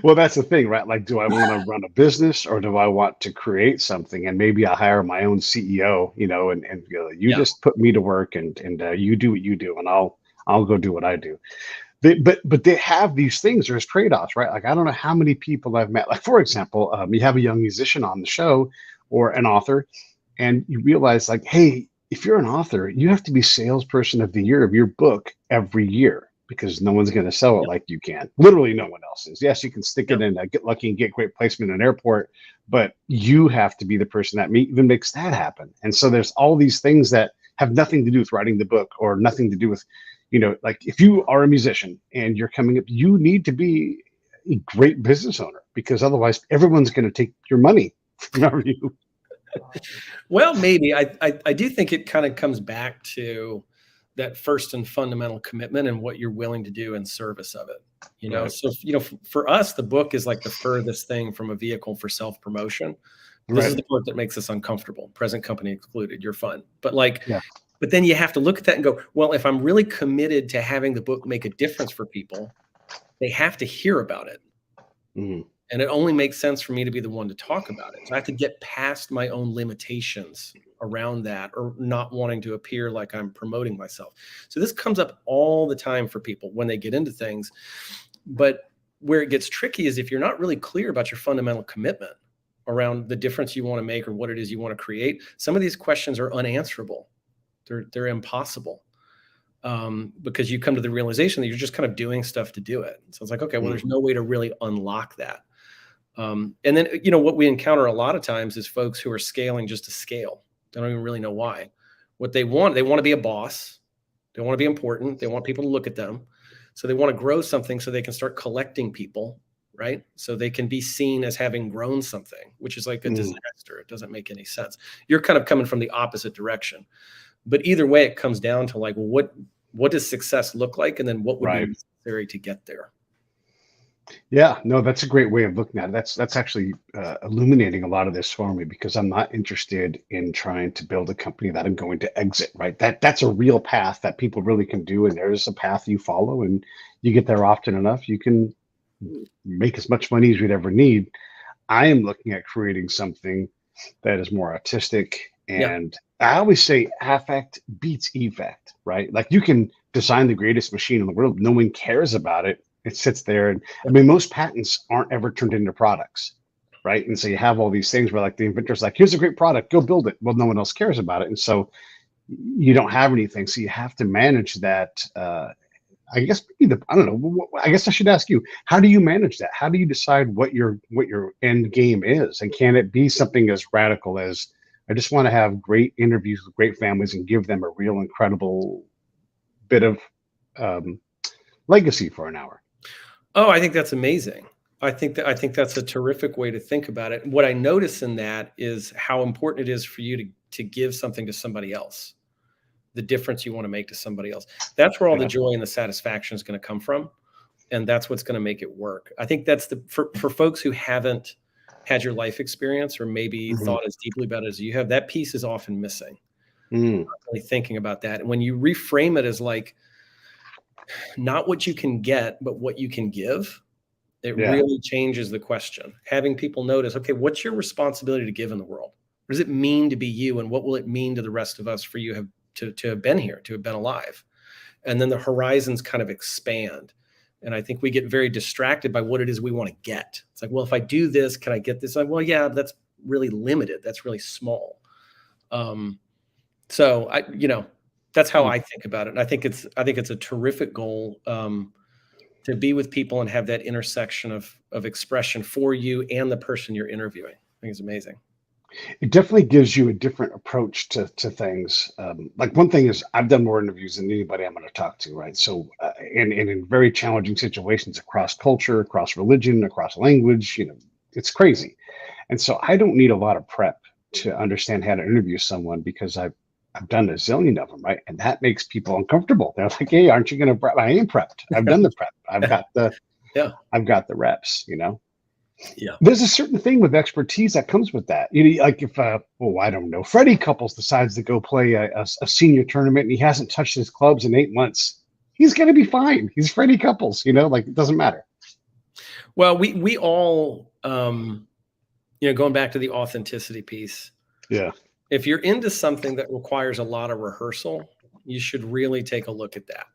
Well, that's the thing, right? Like, do I want to run a business or do I want to create something? And maybe I hire my own CEO, and you
Yeah.
just put me to work and you do what you do, and I'll go do what I do. But they have these things. There's trade-offs, right? Like, I don't know how many people I've met. Like, for example, you have a young musician on the show or an author, and you realize, like, hey, if you're an author, you have to be salesperson of the year of your book every year because no one's going to sell it
Yep.
like you can. Literally, no one else is. Yes, you can stick
Yep.
it in, get lucky and get great placement in an airport, but you have to be the person that even makes that happen. And so there's all these things that have nothing to do with writing the book or nothing to do with, like if you are a musician and you're coming up, you need to be a great business owner because otherwise everyone's going to take your money from you.
Well, maybe I do think it kind of comes back to that first and fundamental commitment and what you're willing to do in service of it.
Right.
So for us, the book is like the furthest thing from a vehicle for self-promotion. This is
Right.
the part that makes us uncomfortable. Present company excluded. You're fun, but
Yeah.
but then you have to look at that and go, well, if I'm really committed to having the book make a difference for people, they have to hear about it.
Mhm.
And it only makes sense for me to be the one to talk about it. So I have to get past my own limitations around that or not wanting to appear like I'm promoting myself. So this comes up all the time for people when they get into things. But where it gets tricky is if you're not really clear about your fundamental commitment around the difference you want to make or what it is you want to create, some of these questions are unanswerable. They're impossible. Because you come to the realization that you're just kind of doing stuff to do it. So it's like, okay, well, there's no way to really unlock that. And then, what we encounter a lot of times is folks who are scaling just to scale. They don't even really know why. What they want to be a boss. They want to be important. They want people to look at them. So they want to grow something so they can start collecting people, right? So they can be seen as having grown something, which is like a disaster. It doesn't make any sense. You're kind of coming from the opposite direction. But either way, it comes down to like, well, what does success look like? And then what would be necessary to get there?
Yeah, no, that's a great way of looking at it. That's actually illuminating a lot of this for me because I'm not interested in trying to build a company that I'm going to exit, right? That's a real path that people really can do, and there's a path you follow, and you get there often enough, you can make as much money as you'd ever need. I am looking at creating something that is more artistic, and I always say affect beats effect, right? Like you can design the greatest machine in the world, no one cares about it. It sits there, and I mean, most patents aren't ever turned into products, right? And so you have all these things where, like, the inventor's like, "Here's a great product, go build it." Well, no one else cares about it, and so you don't have anything. So you have to manage that. I guess I don't know. I guess I should ask you, how do you manage that? How do you decide what your end game is, and can it be something as radical as I just want to have great interviews with great families and give them a real incredible bit of legacy for an hour?
Oh, I think that's amazing. I think that's a terrific way to think about it. What I notice in that is how important it is for you to give something to somebody else, the difference you want to make to somebody else. That's where all the joy and the satisfaction is going to come from, and that's what's going to make it work. I think that's for folks who haven't had your life experience or maybe thought as deeply about it as you have. That piece is often missing. Really thinking about that, and when you reframe it as like not what you can get, but what you can give, it really changes the question. Having people notice, okay, what's your responsibility to give in the world? What does it mean to be you? And what will it mean to the rest of us for you to have been here, to have been alive? And then the horizons kind of expand. And I think we get very distracted by what it is we want to get. It's like, well, if I do this, can I get this? Like, well, yeah, that's really limited. That's really small. So that's how I think about it. And I think it's a terrific goal. to be with people and have that intersection of expression for you and the person you're interviewing. I think it's amazing.
It definitely gives you a different approach to things. Like one thing is I've done more interviews than anybody I'm going to talk to, right? So, and in very challenging situations across culture, across religion, across language, it's crazy. And so I don't need a lot of prep to understand how to interview someone because I've done a zillion of them, right? And that makes people uncomfortable. They're like, "Hey, aren't you going to prep?" I am prepped. I've done the prep. I've got the
Yeah.
I've got the reps.
Yeah.
There's a certain thing with expertise that comes with that. Like if, I don't know, Freddie Couples decides to go play a senior tournament and he hasn't touched his clubs in 8 months, he's going to be fine. He's Freddie Couples, like it doesn't matter.
Well, we all, going back to the authenticity piece.
Yeah.
If you're into something that requires a lot of rehearsal, you should really take a look at that.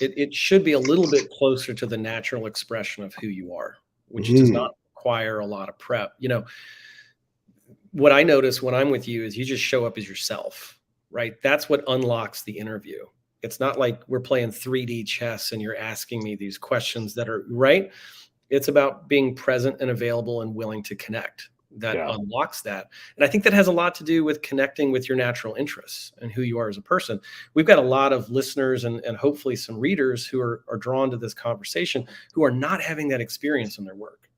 It should be a little bit closer to the natural expression of who you are, which does not require a lot of prep. What I notice when I'm with you is you just show up as yourself, right? That's what unlocks the interview. It's not like we're playing 3D chess and you're asking me these questions that are right. It's about being present and available and willing to connect. That unlocks that. And I think that has a lot to do with connecting with your natural interests and who you are as a person. We've got a lot of listeners and hopefully some readers who are drawn to this conversation who are not having that experience in their work.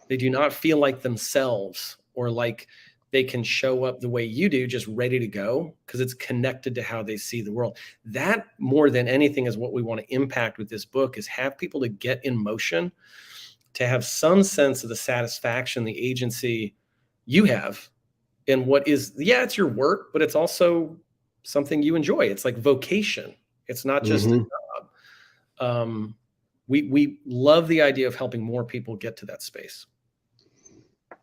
They do not feel like themselves or like they can show up the way you do, just ready to go, because it's connected to how they see the world. That more than anything is what we want to impact with this book, is have people to get in motion, to have some sense of the satisfaction, the agency you have in what is, it's your work, but it's also something you enjoy. It's like vocation. It's not just a job. We love the idea of helping more people get to that space.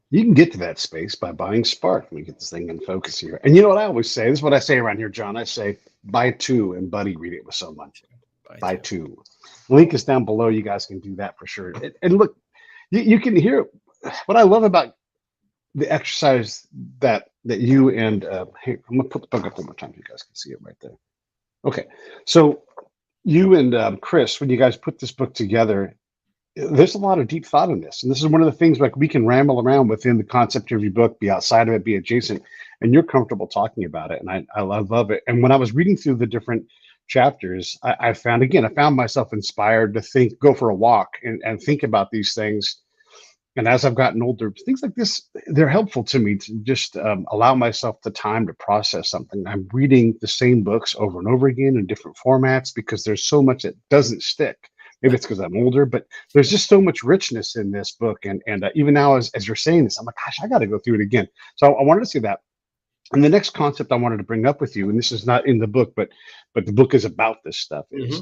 You can get to that space by buying Spark. Let me get this thing in focus here. And you know what I always say? This is what I say around here, John. I say, buy two and buddy read it with someone. Buy two. Link is down below. You guys can do that for sure. And look, you can hear what I love about the exercise that you and hey, I'm gonna put the book up one more time so you guys can see it right there. Okay, so you and Chris, when you guys put this book together, there's a lot of deep thought in this, and this is one of the things like we can ramble around within the concept of your book, be outside of it, be adjacent, and you're comfortable talking about it, and I love it. And when I was reading through the different chapters, I found myself inspired to go for a walk and think about these things. And as I've gotten older, things like this, they're helpful to me to just allow myself the time to process something. I'm reading the same books over and over again in different formats because there's so much that doesn't stick. Maybe it's because I'm older, but there's just so much richness in this book. And even now, as you're saying this, I'm like, gosh, I got to go through it again. So I wanted to see that. And the next concept I wanted to bring up with you, and this is not in the book, but the book is about this stuff, is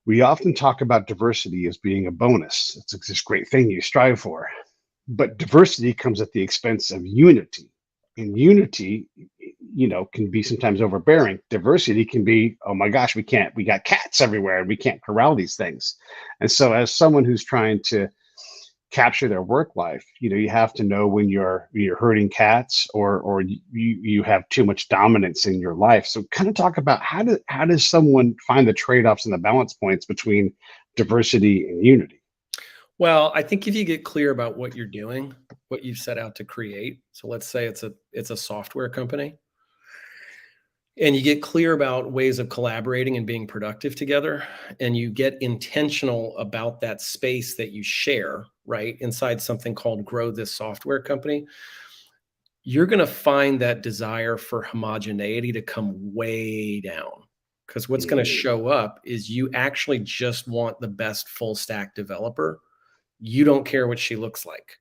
we often talk about diversity as being a bonus. It's this great thing you strive for. But diversity comes at the expense of unity. And unity, can be sometimes overbearing. Diversity can be, oh my gosh, we got cats everywhere and we can't corral these things. And so as someone who's trying to capture their work life, you have to know when you're herding cats or you have too much dominance in your life. So kind of talk about how does someone find the trade-offs and the balance points between diversity and unity?
Well, I think if you get clear about what you're doing, what you've set out to create. So let's say it's a software company, and you get clear about ways of collaborating and being productive together, and you get intentional about that space that you share, right, inside something called Grow This Software Company, you're going to find that desire for homogeneity to come way down. Because what's going to show up is you actually just want the best full stack developer. You don't care what she looks like.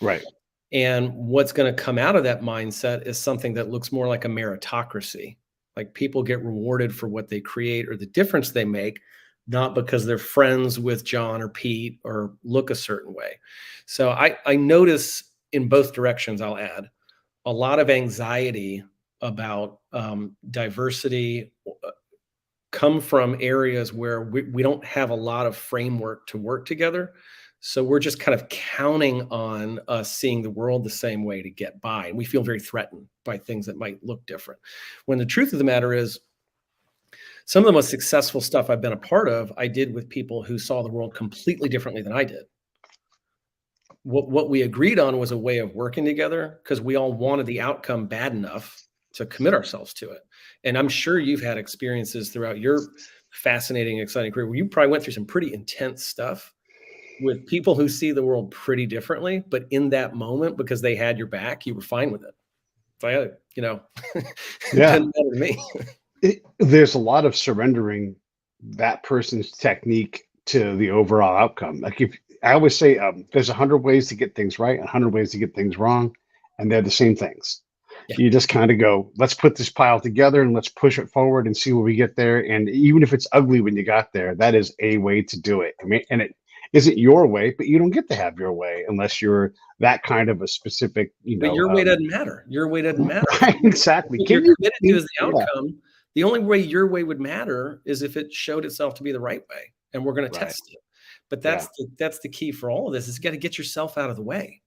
Right.
And what's going to come out of that mindset is something that looks more like a meritocracy. Like people get rewarded for what they create or the difference they make, not because they're friends with John or Pete or look a certain way. So I notice in both directions, I'll add, a lot of anxiety about diversity come from areas where we don't have a lot of framework to work together. So we're just kind of counting on us seeing the world the same way to get by. And we feel very threatened by things that might look different. When the truth of the matter is, Some of the most successful stuff I've been a part of, I did with people who saw the world completely differently than I did. What we agreed on was a way of working together because we all wanted the outcome bad enough to commit ourselves to it. And I'm sure you've had experiences throughout your fascinating, exciting career where you probably went through some pretty intense stuff with people who see the world pretty differently, but in that moment, because they had your back, you were fine with it. So, it didn't matter to me.
There's a lot of surrendering that person's technique to the overall outcome. Like if I always say, there's 100 ways to get things right, 100 ways to get things wrong, and they're the same things. Yeah. You just kind of go, let's put this pile together and let's push it forward and see where we get there. And even if it's ugly when you got there, that is a way to do it. I mean, and it isn't your way, but you don't get to have your way unless you're that kind of a specific,
But your way doesn't matter. Your way doesn't matter.
Right, exactly.
What you're committed to is the outcome. Yeah. The only way your way would matter is if it showed itself to be the right way, and we're going to test it. But that's the key for all of this is you got to get yourself out of the way,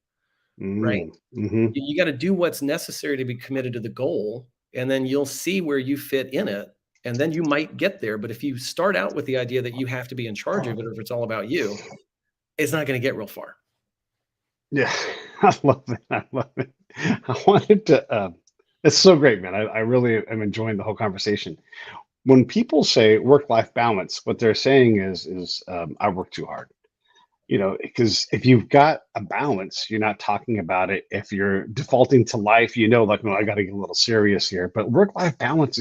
right? Mm-hmm. You got to do what's necessary to be committed to the goal, and then you'll see where you fit in it, and then you might get there. But if you start out with the idea that you have to be in charge of it, or if it's all about you, it's not going to get real far.
Yeah, I love it. I wanted to. It's so great, man. I really am enjoying the whole conversation. When people say work-life balance, what they're saying is I work too hard. Because if you've got a balance, you're not talking about it. If you're defaulting to life, like, no, I got to get a little serious here. But work-life balance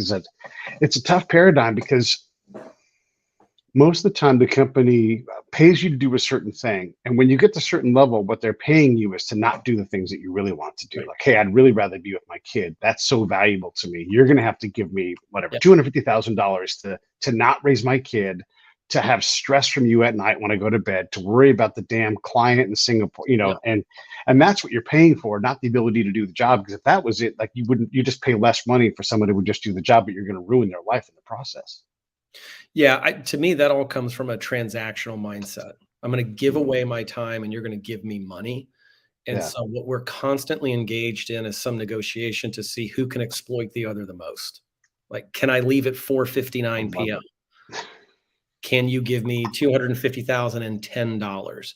it's a tough paradigm because most of the time the company pays you to do a certain thing. And when you get to a certain level, what they're paying you is to not do the things that you really want to do. Like, hey, I'd really rather be with my kid. That's so valuable to me. You're going to have to give me whatever, $250,000 to not raise my kid, to have stress from you at night when I go to bed, to worry about the damn client in Singapore, and that's what you're paying for, not the ability to do the job. Because if that was it, like you just pay less money for someone who would just do the job, but you're going to ruin their life in the process.
Yeah, to me, that all comes from a transactional mindset. I'm going to give away my time and you're going to give me money. And so what we're constantly engaged in is some negotiation to see who can exploit the other the most. Like, can I leave at 4:59 p.m.? Can you give me $250,010?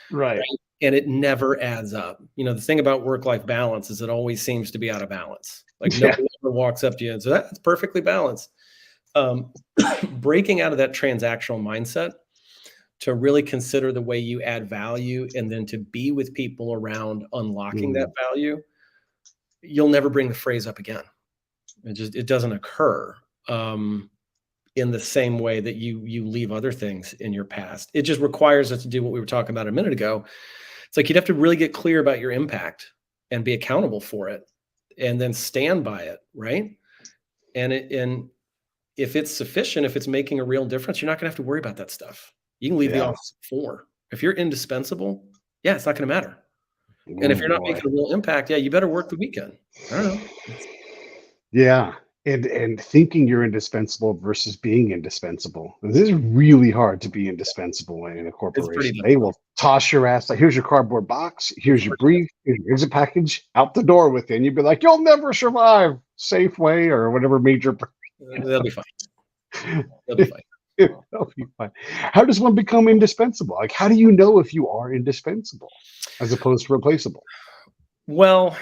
Right.
And it never adds up. The thing about work-life balance is it always seems to be out of balance. Like nobody ever walks up to you and says, that's perfectly balanced. Breaking out of that transactional mindset to really consider the way you add value and then to be with people around unlocking that value, you'll never bring the phrase up again. It doesn't occur in the same way that you leave other things in your past. It just requires us to do what we were talking about a minute ago. It's like you'd have to really get clear about your impact and be accountable for it and then stand by it, right? And if it's sufficient, if it's making a real difference, you're not going to have to worry about that stuff. You can leave the office at 4. If you're indispensable, it's not going to matter. And if you're not making a real impact, you better work the weekend. I don't know.
Yeah. And thinking you're indispensable versus being indispensable. This is really hard to be indispensable in a corporation. They will toss your ass like, here's your cardboard box, here's your brief, here's a package, out the door with it. And you'd be like, you'll never survive. Safeway or whatever major.
They'll be fine. They'll be fine.
They'll be fine. How does one become indispensable? Like, how do you know if you are indispensable as opposed to replaceable?
Well,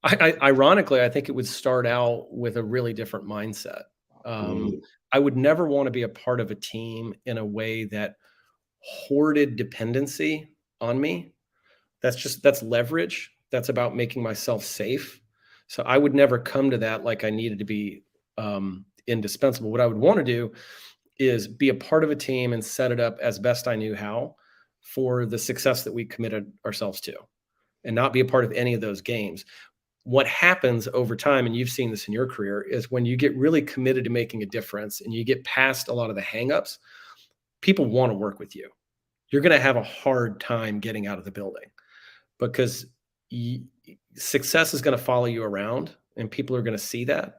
ironically, I think it would start out with a really different mindset. I would never want to be a part of a team in a way that hoarded dependency on me. That's leverage. That's about making myself safe. So I would never come to that like I needed to be indispensable. What I would want to do is be a part of a team and set it up as best I knew how for the success that we committed ourselves to, and not be a part of any of those games. What happens over time, and you've seen this in your career, is when you get really committed to making a difference and you get past a lot of the hangups, people want to work with you. You're going to have a hard time getting out of the building because success is going to follow you around and people are going to see that.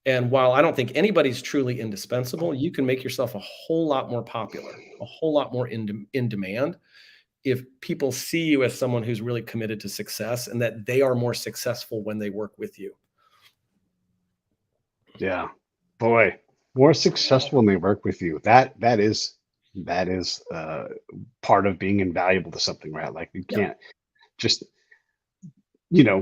And while I don't think anybody's truly indispensable, you can make yourself a whole lot more popular, a whole lot more in demand if people see you as someone who's really committed to success and that they are more successful when they work with you.
Yeah, boy, more successful when they work with you. That is part of being invaluable to something, right? Like you
Yeah.
can't just,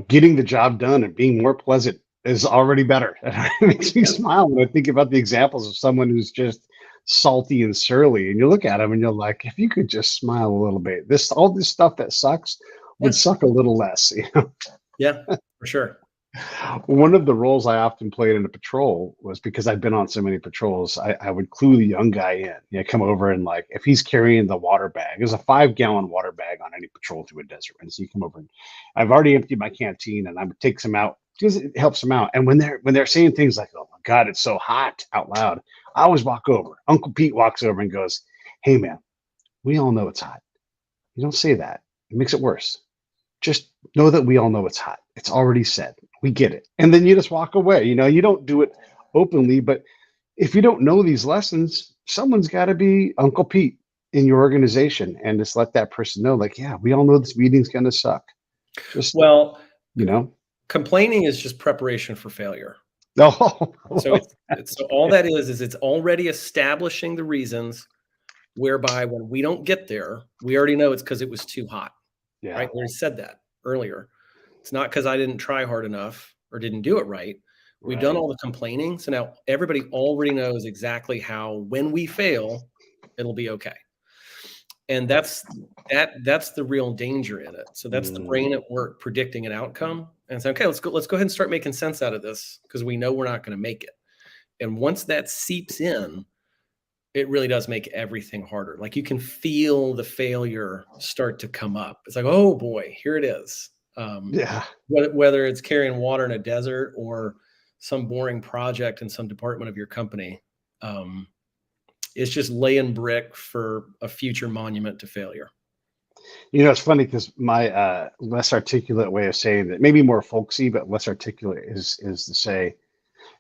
getting the job done and being more pleasant is already better. It makes me
Yeah.
smile when I think about the examples of someone who's just salty and surly, and you look at them and you're like, if you could just smile a little bit, all this stuff that sucks would
Yeah.
suck a little less.
Yeah, for sure.
One of the roles I often played in a patrol was because I'd been on so many patrols, I would clue the young guy in. Come over and like if he's carrying the water bag, there's a 5-gallon water bag on any patrol through a desert. And so you come over and I've already emptied my canteen and I would take some out because it helps them out. And when they're saying things like, "Oh my God, it's so hot," out loud, I always walk over. Uncle Pete walks over and goes, "Hey man, we all know it's hot. You don't say that. It makes it worse. Just know that we all know it's hot. It's already said. We get it." And then you just walk away. You don't do it openly, but if you don't know these lessons, someone's got to be Uncle Pete in your organization and just let that person know, like, yeah, we all know this meeting's going to suck. Just,
Well,
you know,
complaining is just preparation for failure.
no.
So so all that is it's already establishing the reasons whereby when we don't get there, we already know it's because it was too hot.
Yeah.
Right? We already said that earlier. It's not because I didn't try hard enough or didn't do it right. We've done all the complaining. So now everybody already knows exactly how, when we fail, it'll be okay. And that's the real danger in it. So that's the brain at work predicting an outcome and say, okay, let's go ahead and start making sense out of this because we know we're not going to make it. And once that seeps in, it really does make everything harder. Like you can feel the failure start to come up. It's like, oh boy, here it is.
Yeah.
Whether it's carrying water in a desert or some boring project in some department of your company, it's just laying brick for a future monument to failure.
It's funny because my less articulate way of saying that, maybe more folksy, but less articulate is to say,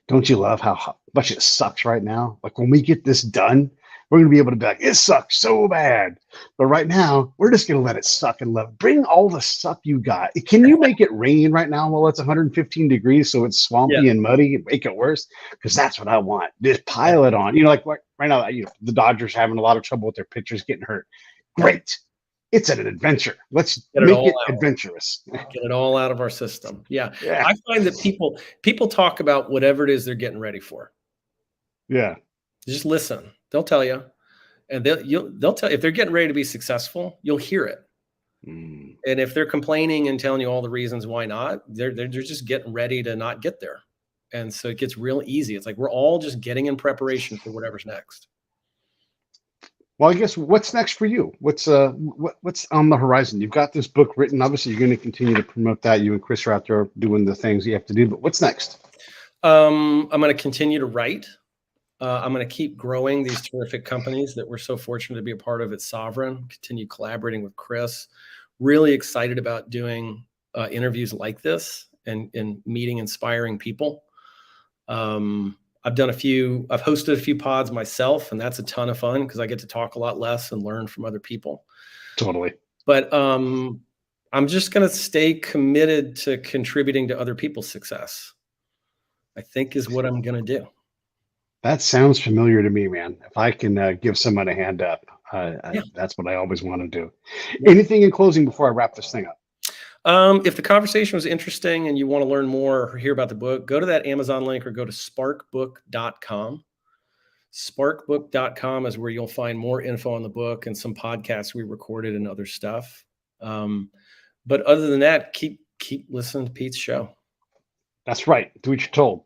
don't you love how much it sucks right now? Like when we get this done, we're going to be able to be like, it sucks so bad. But right now, we're just going to let it suck and love. Bring all the suck you got. Can you make it rain right now while it's 115 degrees so it's swampy and muddy and make it worse? Because that's what I want. Just pile it on. Like right now, the Dodgers having a lot of trouble with their pitchers getting hurt. Great. It's an adventure. Let's make it adventurous.
Get it all out of our system. Yeah. I find that people talk about whatever it is they're getting ready for.
Yeah.
Just listen. They'll tell you. And they'll tell you if they're getting ready to be successful, you'll hear it. And if they're complaining and telling you all the reasons why not, they're just getting ready to not get there. And so it gets real easy. It's like we're all just getting in preparation for whatever's next.
Well, I guess what's next for you? What's on the horizon? You've got this book written. Obviously, you're going to continue to promote that. You and Chris are out there doing the things you have to do. But what's next?
I'm going to continue to write. I'm going to keep growing these terrific companies that we're so fortunate to be a part of at Sovereign. Continue collaborating with Chris. Really excited about doing interviews like this and meeting inspiring people. I've hosted a few pods myself, and that's a ton of fun because I get to talk a lot less and learn from other people.
Totally.
But I'm just going to stay committed to contributing to other people's success, I think is what I'm going to do.
That sounds familiar to me, man. If I can give someone a hand up, that's what I always want to do. Yeah. Anything in closing before I wrap this thing up?
If the conversation was interesting and you want to learn more or hear about the book, go to that Amazon link or go to sparkbook.com. Sparkbook.com is where you'll find more info on the book and some podcasts we recorded and other stuff. But other than that, keep listening to Pete's show.
That's right. Do what you're told.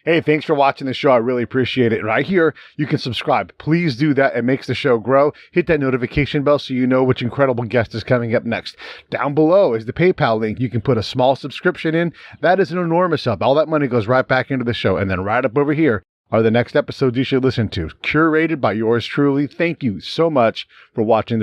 Hey, thanks for watching the show. I really appreciate it. Right here, you can subscribe. Please do that. It makes the show grow. Hit that notification bell so you know which incredible guest is coming up next. Down below is the PayPal link. You can put a small subscription in. That is an enormous help. All that money goes right back into the show. And then right up over here are the next episodes you should listen to, curated by yours truly. Thank you so much for watching.